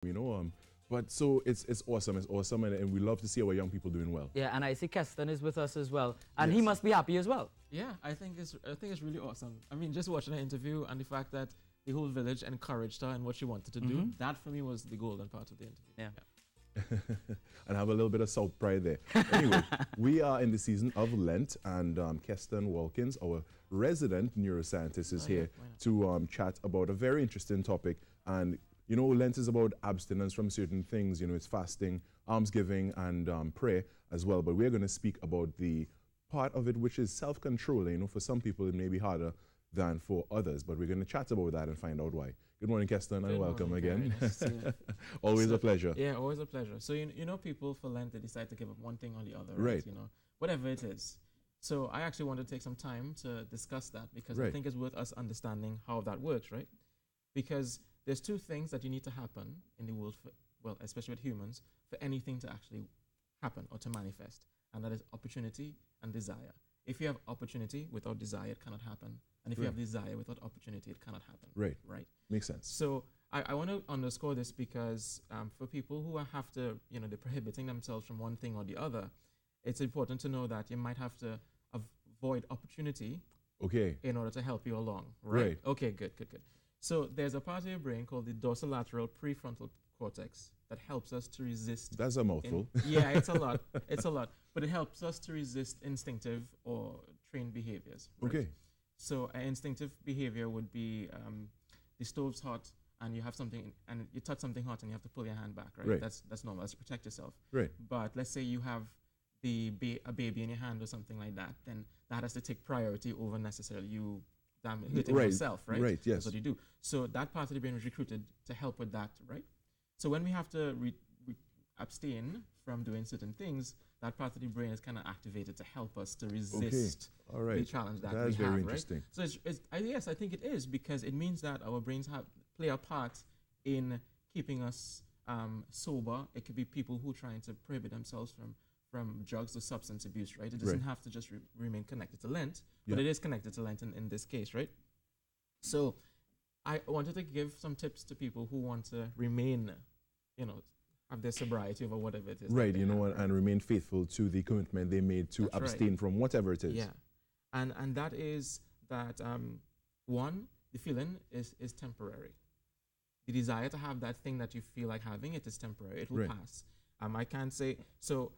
you know. But so it's awesome. It's awesome, and we love to see our young people doing well. Yeah, and I see Keston is with us as well, and he Yes. must be happy as well. Yeah, I think it's really awesome. I mean, just watching the interview and the fact that the whole village encouraged her and what she wanted to do, that for me was the golden part of the interview. Yeah. And have a little bit of South pride there. Anyway, we are in the season of Lent, and Keston Walkins, our resident neuroscientist, is here to chat about a very interesting topic. And you know, Lent is about abstinence from certain things. You know, it's fasting, almsgiving, and prayer as well. But we're going to speak about the part of it which is self-control. You know, for some people it may be harder than for others, but we're going to chat about that and find out why. Good morning, Keston, and welcome again. Nice to see you. Always a pleasure. Yeah, always a pleasure. So you know, people for Lent, they decide to give up one thing or the other, Right. You know, whatever it is. So I actually want to take some time to discuss that because I Right. think it's worth us understanding how that works, right? Because there's two things that you need to happen in the world, especially with humans, for anything to actually happen or to manifest, and that is opportunity and desire. If you have opportunity without desire, it cannot happen. And if you have desire without opportunity, it cannot happen. Right. Right. Makes sense. So I want to underscore this because for people who have to, you know, they're prohibiting themselves from one thing or the other, it's important to know that you might have to avoid opportunity Okay. in order to help you along. Right. Right. Okay, good. So there's a part of your brain called the dorsolateral prefrontal cortex that helps us to resist. That's a mouthful. Yeah, it's a lot. It's a lot. But it helps us to resist instinctive or trained behaviors. Right? Okay. So an instinctive behavior would be the stove's hot and you have something and you touch something hot and you have to pull your hand back, right? Right. That's normal. That's to protect yourself. Right. But let's say you have a baby in your hand or something like that, then that has to take priority over necessarily you hurting Right. yourself, right? Right, yes. That's what you do. So that part of the brain was recruited to help with that, right? So when we have to abstain from doing certain things, that part of the brain is kind of activated to help us to resist All right. the challenge that That we is have, very right? interesting. So yes, I think it is because it means that our brains play a part in keeping us sober. It could be people who are trying to prohibit themselves from drugs or substance abuse, right? It doesn't Right. have to just remain connected to Lent, but Yeah. it is connected to Lent in this case, right? So I wanted to give some tips to people who want to remain, you know, have their sobriety over whatever it is. that Right, they you know, have, and remain faithful to the commitment they made to That's right. abstain from whatever it is. Yeah, and that is that one, the feeling is temporary. The desire to have that thing that you feel like having, it is temporary. It will Right. pass. I can't say so.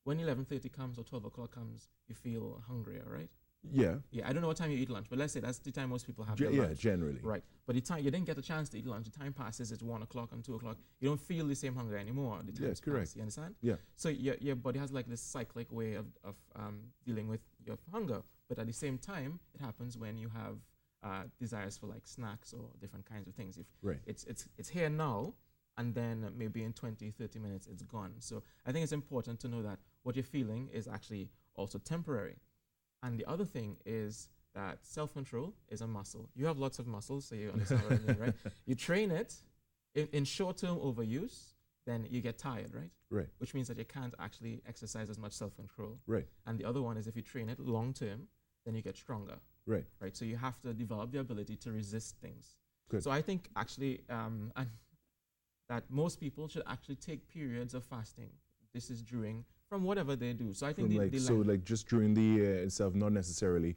When 11:30 comes or 12 o'clock comes, you feel hungrier, right? Yeah. Yeah, I don't know what time you eat lunch, but let's say that's the time most people have Ge- their yeah, lunch. generally. Right, but the time you didn't get a chance to eat lunch, the time passes. It's 1 o'clock and 2 o'clock. You don't feel the same hunger anymore. The time's correct. passed, you understand? Yeah. So your body has like this cyclic way of dealing with your hunger. But at the same time, it happens when you have desires for like snacks or different kinds of things. If Right. it's here now, and then maybe in 20, 30 minutes, it's gone. So I think it's important to know that what you're feeling is actually also temporary. And the other thing is that self-control is a muscle. You have lots of muscles, so you understand what I mean, right? You train it in short-term overuse, then you get tired, right? Right. Which means that you can't actually exercise as much self-control. Right. And the other one is if you train it long-term, then you get stronger, Right. right? So you have to develop the ability to resist things. Good. So I think actually that most people should actually take periods of fasting. This is from whatever they do. So I think Like just during the year itself, not necessarily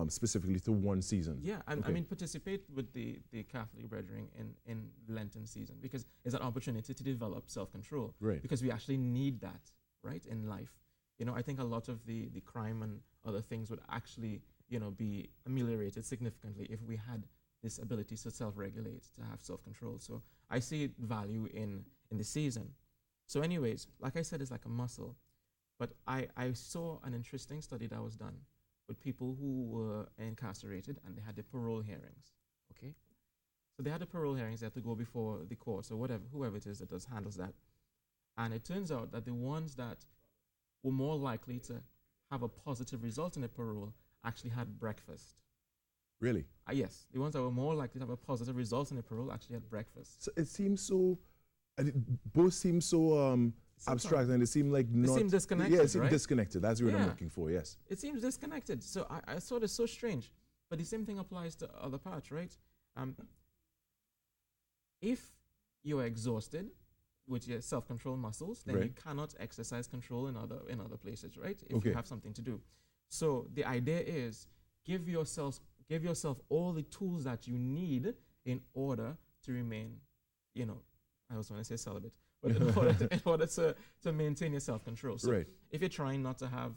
specifically to one season. Yeah, and Okay. I mean participate with the Catholic brethren in Lenten season because it's an opportunity to develop self-control. Right. Because we actually need that, right, in life. You know, I think a lot of the crime and other things would actually, you know, be ameliorated significantly if we had this ability to self-regulate, to have self-control. So I see value in the season. So anyways, like I said, it's like a muscle. But I saw an interesting study that was done with people who were incarcerated and they had the parole hearings, okay? So they had the parole hearings, they had to go before the courts or whoever it is that handles that. And it turns out that the ones that were more likely to have a positive result in the parole actually had breakfast. Really? Yes, the ones that were more likely to have a positive result in the parole actually had breakfast. So it seems so, both seem so abstract, and they seem like not. They seem disconnected, Yeah, it seems right? disconnected. That's what I'm Yeah. looking for, yes. It seems disconnected. So I thought it's so strange. But the same thing applies to other parts, right? If you're exhausted with your self-control muscles, then you Right. cannot exercise control in other places, right? If Okay. you have something to do. So the idea is give yourself all the tools that you need in order to remain, you know, I was going to say celibate, but in order to maintain your self-control. So Right. if you're trying not to have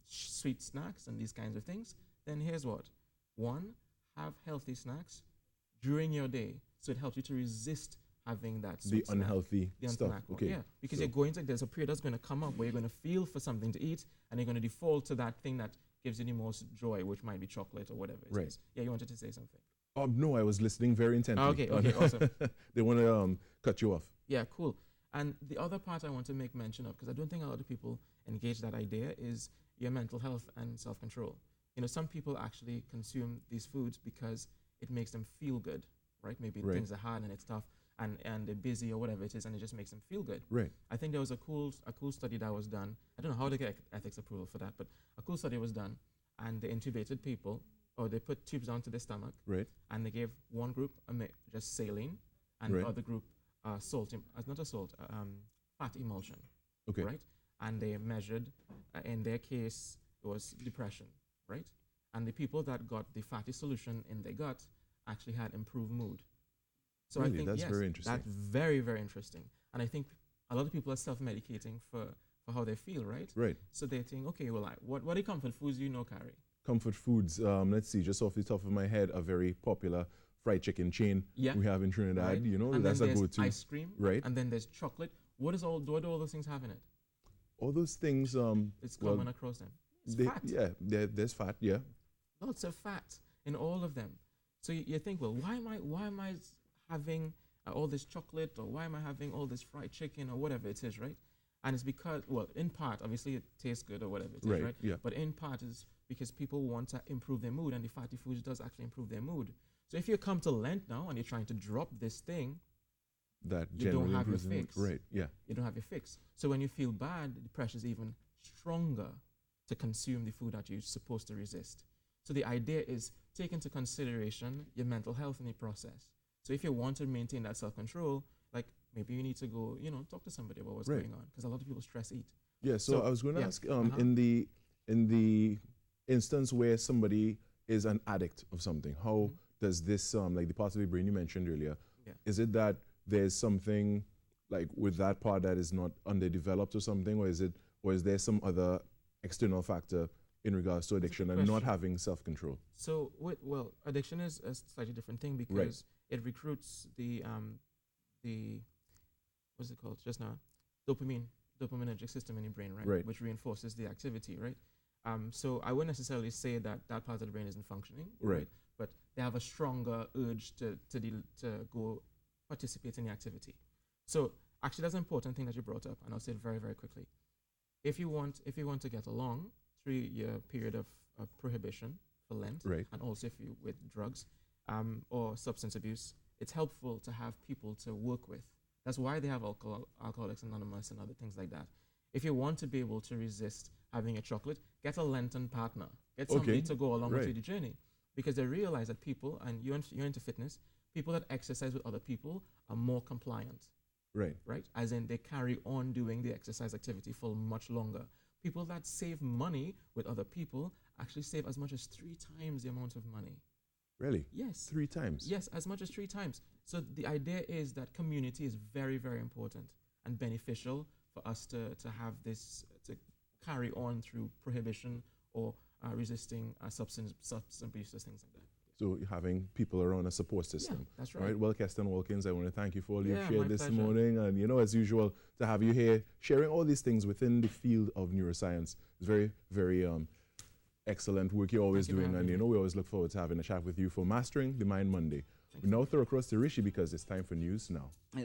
sweet snacks and these kinds of things, then here's what. One, have healthy snacks during your day. So it helps you to resist having that The sweet snack, unhealthy the stuff. snack one. Okay. Yeah, because So- you're going to, there's a period that's going to come up where you're going to feel for something to eat and you're going to default to that thing that gives you the most joy, which might be chocolate or whatever it Right. is. Yeah, you wanted to say something. No, I was listening very intently. Okay, awesome. They want to cut you off. Yeah, cool. And the other part I want to make mention of, because I don't think a lot of people engage that idea, is your mental health and self-control. You know, some people actually consume these foods because it makes them feel good, right? Maybe Right. things are hard and it's tough and they're busy or whatever it is, and it just makes them feel good. Right. I think there was a cool study that was done. I don't know how they get ethics approval for that, but a cool study was done, and they intubated people, or they put tubes onto their stomach, Right. and they gave one group just saline, and Right. the other group fat emulsion, Okay. right? And they measured, in their case, it was depression, right? And the people that got the fatty solution in their gut actually had improved mood. So Really? I think That's yes, very interesting. that's very, very interesting. And I think a lot of people are self-medicating for how they feel, right? Right. So they think, okay, well, what are the comfort foods you know, Carrie? Comfort foods. Let's see, just off the top of my head, a very popular fried chicken chain Yeah. we have in Trinidad. Right. You know, And that's then a there's go-to. ice cream, Right. and then there's chocolate. What do all those things have in it? All those things. It's well, common across them. It's they- fat. Yeah, there's fat. Yeah. Lots of fat in all of them. So you think, well, why am I having all this chocolate, or why am I having all this fried chicken, or whatever it is, right? And it's because, well, in part, obviously it tastes good or whatever it is, Right, right? yeah. But in part is because people want to improve their mood, and the fatty foods does actually improve their mood. So if you come to Lent now and you're trying to drop this thing, That you don't generally have your improves the mood. fix. Right. Yeah. you don't have your fix. So when you feel bad, the pressure is even stronger to consume the food that you're supposed to resist. So the idea is take into consideration your mental health in the process. So if you want to maintain that self-control, like maybe you need to go, talk to somebody about what's Right. going on, because a lot of people stress eat. Yeah. So, So, I was going to yeah, ask, uh-huh. in the instance where somebody is an addict of something, how Mhm. does this like the part of the brain you mentioned earlier? Yeah. Is it that there's something like with that part that is not underdeveloped or something, or is there some other external factor in regards to addiction and not question. having self-control? So, addiction is a slightly different thing because it recruits the what's it called just now? Dopaminergic system in your brain, right? Right. Which reinforces the activity, right? So I wouldn't necessarily say that part of the brain isn't functioning, Right. But they have a stronger urge to go participate in the activity. So actually, that's an important thing that you brought up, and I'll say it very, very quickly. If you want to get along through your period of prohibition for Lent, Right. and also if you with drugs or substance abuse, it's helpful to have people to work with. That's why they have Alcoholics Anonymous and other things like that. If you want to be able to resist having a chocolate, get a Lenten partner. Get somebody Okay. to go along with Right. you the journey. Because they realize that people, and you're into fitness, people that exercise with other people are more compliant, Right. right? As in they carry on doing the exercise activity for much longer. People that save money with other people actually save as much as 3 times the amount of money. Really? Yes. 3 times? Yes, as much as 3 times. So the idea is that community is very, very important and beneficial for us to have this, to carry on through prohibition or resisting substance abuse, things like that. So having people around a support system. Yeah, that's All right. right. Well, Keston Wilkins, I want to thank you for all you've Yeah, shared my this pleasure. morning. And, as usual, to have you here sharing all these things within the field of neuroscience is very, very excellent work you're always Thank you for doing. And, having me. we always look forward to having a chat with you for Mastering the Mind Monday. Thank We now throw across to Rishi because it's time for news now. Yeah.